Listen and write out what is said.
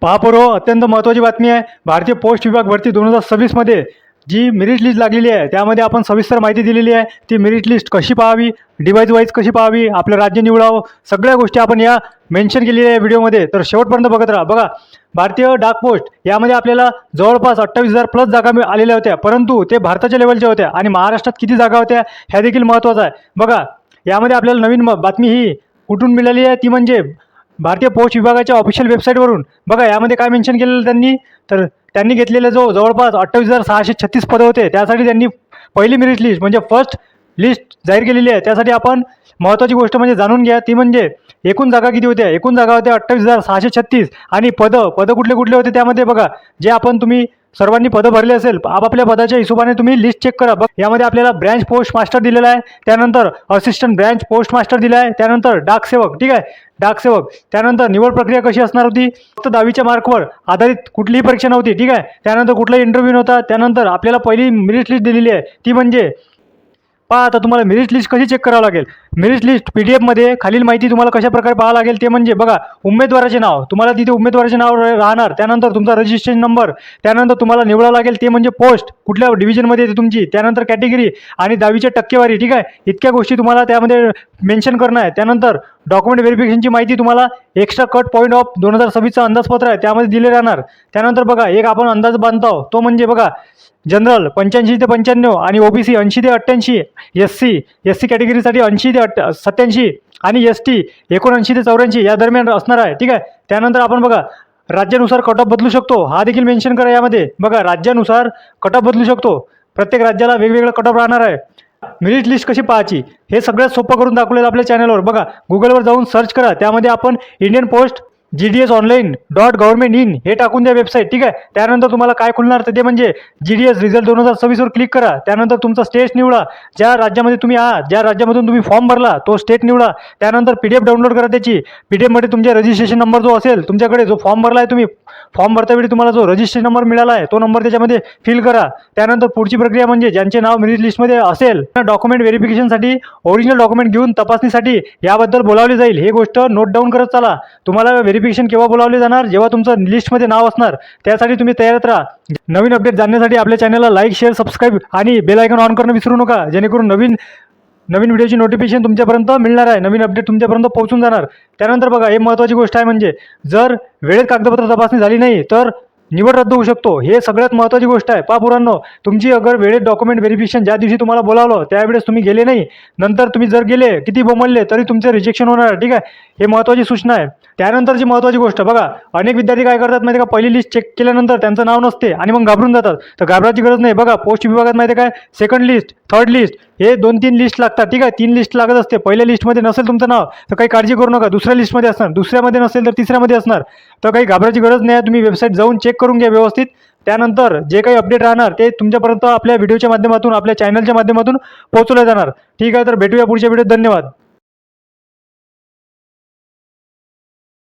महापुरो अत्यंत महत्त्वाची बातमी आहे। भारतीय पोस्ट विभाग भरती 2026 मध्ये जी मेरिट लिस्ट लागलेली आहे त्यामध्ये आपण सविस्तर माहिती दिलेली आहे। ती मेरिट लिस्ट कशी पाहावी, डिवाइस वाईज कशी पाहावी, आपलं राज्य निवडावं, सगळ्या गोष्टी आपण या मेन्शन केलेल्या आहे व्हिडिओमध्ये। तर शेवटपर्यंत बघत राहा। बघा, भारतीय डाक पोस्ट यामध्ये आपल्याला जवळपास 28,000 प्लस जागा आलेल्या होत्या, परंतु ते भारताच्या लेवलच्या होत्या आणि महाराष्ट्रात किती जागा होत्या ह्या देखील महत्त्वाचं आहे। बघा, यामध्ये आपल्याला नवीन बातमी ही कुठून मिळाली आहे, ती म्हणजे भारतीय पोस्ट विभागाच्या ऑफिशियल वेबसाईटवरून। बघा, यामध्ये काय मेन्शन केलेलं त्यांनी, तर त्यांनी घेतलेले जवळपास 28,636 पदं होते, त्यासाठी त्यांनी पहिली मेरिट लिस्ट म्हणजे फर्स्ट लिस्ट जाहीर केलेली आहे। त्यासाठी आपण महत्त्वाची गोष्ट म्हणजे जाणून घ्या, ती म्हणजे एकूण जागा किती होत्या। एकूण जागा होत्या 28,636 आणि पदं कुठले कुठले होते त्यामध्ये बघा, जे आपण तुम्ही सर्वांनी पदं भरले असेल आपापल्या पदाच्या हिशोबाने तुम्ही लिस्ट चेक करा। बघ, यामध्ये आपल्याला ब्रँच पोस्ट मास्टर दिलेला आहे, त्यानंतर असिस्टंट ब्रँच पोस्ट मास्टर दिला आहे, त्यानंतर डाकसेवक, ठीक आहे, डाकसेवक, त्यानंतर निवड प्रक्रिया कशी असणार होती, फक्त 10वीच्या मार्कवर आधारित कुठलीही परीक्षा नव्हती, ठीक आहे, त्यानंतर कुठलाही इंटरव्ह्यू नव्हता। त्यानंतर आपल्याला पहिली मेरिट लिस्ट दिलेली आहे, ती म्हणजे पहा आता तुम्हाला मेरिट लिस्ट कशी चेक करावं लागेल। मेरिट लिस्ट PDF मध्ये खालील माहिती तुम्हाला कशा प्रकारे पाहावं लागेल, ते म्हणजे बघा, उमेदवाराचे नाव, तुम्हाला तिथे उमेदवाराचे नाव राहणार, त्यानंतर तुमचा रजिस्ट्रेशन नंबर, त्यानंतर तुम्हाला निवडावं लागेल ते म्हणजे पोस्ट कुठल्या डिव्हिजनमध्ये येते तुमची, त्यानंतर कॅटेगरी आणि 10वीची टक्केवारी, ठीक आहे, इतक्या गोष्टी तुम्हाला त्यामध्ये मेन्शन करणं आहे। त्यानंतर डॉक्युमेंट व्हेरिफिकेशनची माहिती तुम्हाला एक्स्ट्रा कट पॉईंट ऑफ 2026चा अंदाजपत्र आहे त्यामध्ये दिले राहणार। त्यानंतर बघा, एक आपण अंदाज बांधतो तो म्हणजे बघा, जनरल 85 ते 95 आणि OBC 80 ते 88, SC कॅटेगरीसाठी 80 ते 87 आणि ST 79 ते 84 या दरम्यान असणार आहे, ठीक आहे। त्यानंतर आपण बघा, राज्यानुसार कट ऑफ बदलू शकतो, हा देखील मेन्शन करा यामध्ये। बघा, राज्यानुसार कट ऑफ बदलू शकतो, प्रत्येक राज्याला वेगवेगळा कट ऑफ राहणार आहे। मेरिट लिस्ट कशी पाहायची हे सगळ्यात सोपं करून दाखवलेलं आपल्या चॅनलवर। बघा, गुगलवर जाऊन सर्च करा, त्यामध्ये आपण इंडियन पोस्ट GDS.online.government.in हे टाकून द्या वेबसाईट, ठीक आहे। त्यानंतर तुम्हाला काय खुलणार ते म्हणजे GDS रिझल्ट 2026 वर क्लिक करा। त्यानंतर तुमचा स्टेट निवडा, ज्या राज्यामध्ये तुम्ही आहात, ज्या राज्यामधून तुम्ही फॉर्म भरला तो स्टेट निवडा। त्यानंतर PDF डाउनलोड करा त्याची। PDF मध्ये तुमच्या रजिस्ट्रेशन नंबर जो असेल तुमच्याकडे, जो फॉर्म भरला आहे तुम्ही, फॉर्म भरतावेळी तुम्हाला जो रजिस्ट्रेशन नंबर मिळाला आहे तो नंबर त्याच्यामध्ये फिल करा। त्यानंतर पुढची प्रक्रिया म्हणजे ज्यांचे नाव मेरिट लिस्टमध्ये असेल डॉक्युमेंट व्हेरिफिकेशनसाठी ओरिजिनल डॉक्युमेंट घेऊन तपासणीसाठी याबद्दल बोलावले जाईल। हे गोष्ट नोट डाऊन करत चला। तुम्हाला व्हेरिफिकेशन केव्हा बोलावले जाणार, जेव्हा तुमचं लिस्टमध्ये नाव असणार, त्यासाठी तुम्ही तयार राहा। नवीन अपडेट जाणण्यासाठी आपल्या चॅनलला लाईक, शेअर, सबस्क्राईब आणि बेल आयकॉन ऑन करणं विसरू नका, जेणेकरून नवीन व्हिडिओची नोटिफिकेशन तुमच्यापर्यंत मिळणार आहे, नवीन अपडेट तुमच्यापर्यंत पोहोचून जाणार। त्यानंतर बघा, हे महत्त्वाची गोष्ट आहे म्हणजे जर वेळेत कागदपत्र तपासणी झाली नाही तर निवड रद्द होऊ शकतो। हे सगळ्यात महत्त्वाची गोष्ट आहे। पहा पुरांनो, तुमची अगर वेळेत डॉक्युमेंट व्हेरिफिकेशन ज्या दिवशी तुम्हाला बोलावलं त्यावेळेस तुम्ही गेले नाही, नंतर तुम्ही जर गेले, किती बोंबलले तरी तुमचे रिजेक्शन होणार, ठीक आहे, हे महत्त्वाची सूचना आहे। त्यानंतरची महत्त्वाची गोष्ट बघा, अनेक विद्यार्थी काय करतात माहिती का, पहिली लिस्ट चेक केल्यानंतर त्यांचं नाव नसते आणि मग घाबरून जातात। तर घाबरायची गरज नाही। बघा, पोस्ट विभागात माहिती काय, सेकंड लिस्ट, थर्ड लिस्ट हे 2-3 लिस्ट लागतात, ठीक आहे, 3 लिस्ट लागत असते। पहिल्या लिस्टमध्ये नसेल तुमचं नाव तर काही काळजी करू नका, दुसऱ्या लिस्टमध्ये असणार, दुसऱ्यामध्ये नसेल तर तिसऱ्यामध्ये असणार, तर काही घाबरायची गरज नाही आहे। तुम्ही वेबसाईट जाऊन चेक करून घ्या व्यवस्थित। त्यानंतर जे काही अपडेट राहणार ते तुमच्यापर्यंत आपल्या व्हिडिओच्या माध्यमातून, आपल्या चॅनलच्या माध्यमातून पोहोचवले जाणार, ठीक आहे। तर भेटूया पुढच्या व्हिडिओत, धन्यवाद।